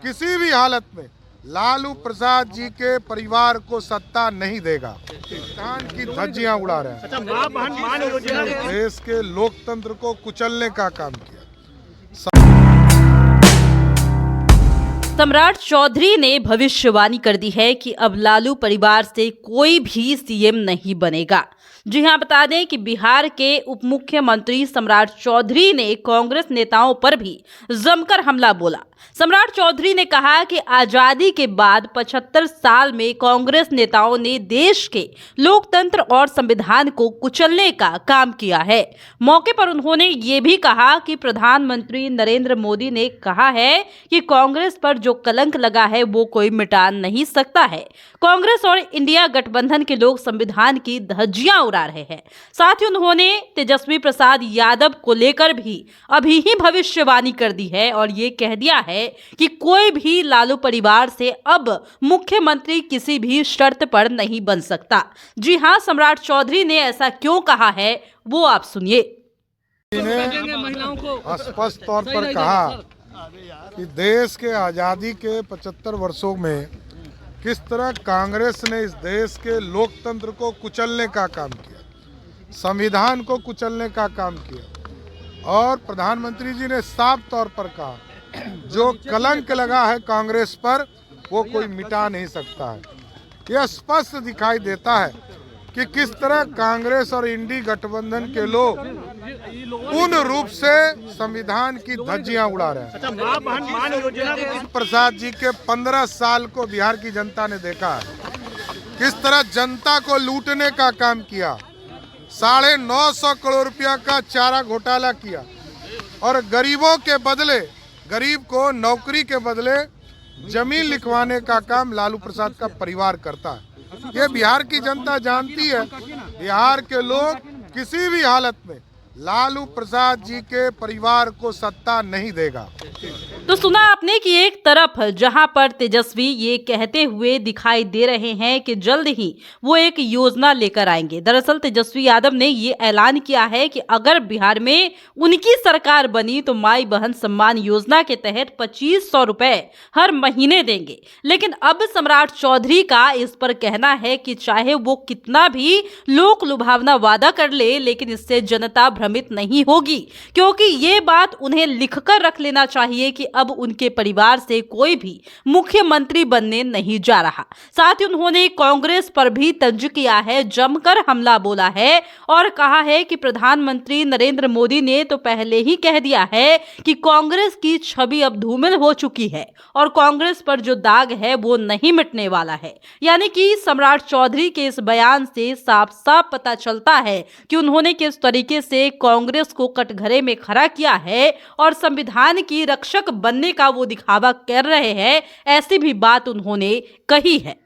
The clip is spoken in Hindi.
किसी भी हालत में लालू प्रसाद जी के परिवार को सत्ता नहीं देगा। किसान की धज्जियां उड़ा रहे हैं। देश के लोकतंत्र को कुचलने का काम किया। सम्राट चौधरी ने भविष्यवाणी कर दी है कि अब लालू परिवार से कोई भी सीएम नहीं बनेगा। जी हां, बता दें कि बिहार के उप मुख्यमंत्री सम्राट चौधरी ने कांग्रेस नेताओं पर भी जमकर हमला बोला। सम्राट चौधरी ने कहा कि आजादी के बाद 75 साल में कांग्रेस नेताओं ने देश के लोकतंत्र और संविधान को कुचलने का काम किया है। मौके पर उन्होंने ये भी कहा कि प्रधानमंत्री नरेंद्र मोदी ने कहा है कि कांग्रेस पर जो कलंक लगा है वो कोई मिटा नहीं सकता है। कांग्रेस और इंडिया गठबंधन के लोग संविधान की धज्जियां उड़ा रहे हैं। साथ ही उन्होंने तेजस्वी प्रसाद यादव को लेकर भी अभी ही भविष्यवाणी कर दी है और ये कह दिया है कि कोई भी लालू परिवार से अब मुख्यमंत्री किसी भी शर्त पर नहीं बन सकता। जी हां, सम्राट चौधरी ने ऐसा क्यों कहा है वो आप सुनिए। स्पष्ट तौर पर कहा कि देश के आज़ादी के 75 वर्षों में किस तरह कांग्रेस ने इस देश के लोकतंत्र को कुचलने का काम किया, संविधान को कुचलने का काम किया। और प्रधानमंत्री जी ने साफ तौर पर कहा जो कलंक लगा है कांग्रेस पर वो कोई मिटा नहीं सकता है। यह स्पष्ट दिखाई देता है कि किस तरह कांग्रेस और इंडी गठबंधन के लोग पूर्ण रूप से संविधान की धज्जियां उड़ा रहे हैं। प्रसाद जी के 15 साल को बिहार की जनता ने देखा है किस तरह जनता को लूटने का काम किया। 950 करोड़ रुपया का चारा घोटाला किया और गरीबों के बदले, गरीब को नौकरी के बदले जमीन लिखवाने का काम लालू प्रसाद का परिवार करता है। ये बिहार की जनता जानती है। बिहार के लोग किसी भी हालत में लालू प्रसाद जी के परिवार को सत्ता नहीं देगा। तो सुना आपने कि एक तरफ जहां पर तेजस्वी ये कहते हुए दिखाई दे रहे हैं कि जल्द ही वो एक योजना लेकर आएंगे। दरअसल तेजस्वी यादव ने ये ऐलान किया है कि अगर बिहार में उनकी सरकार बनी तो माई बहन सम्मान योजना के तहत 2500 रुपए हर महीने देंगे। लेकिन अब सम्राट चौधरी का इस पर कहना है कि चाहे वो कितना भी लोक लुभावना वादा कर ले, लेकिन इससे जनता भ्रमित नहीं होगी, क्योंकि ये बात उन्हें लिखकर रख लेना चाहिए कि अब उनके परिवार से कोई भी मुख्यमंत्री बनने नहीं जा रहा। साथ ही उन्होंने कांग्रेस पर भी तंज किया है, जमकर हमला बोला है और कहा है कि प्रधानमंत्री नरेंद्र मोदी ने तो पहले ही कह दिया है कि कांग्रेस की छवि अब धूमिल हो चुकी है और कांग्रेस पर जो दाग है वो नहीं मिटने वाला है। यानी कि सम्राट चौधरी के इस बयान से साफ साफ पता चलता है कि उन्होंने किस तरीके से कांग्रेस को कटघरे में खड़ा किया है और संविधान की रक्षक बनने का वो दिखावा कर रहे हैं। ऐसी भी बात उन्होंने कही है।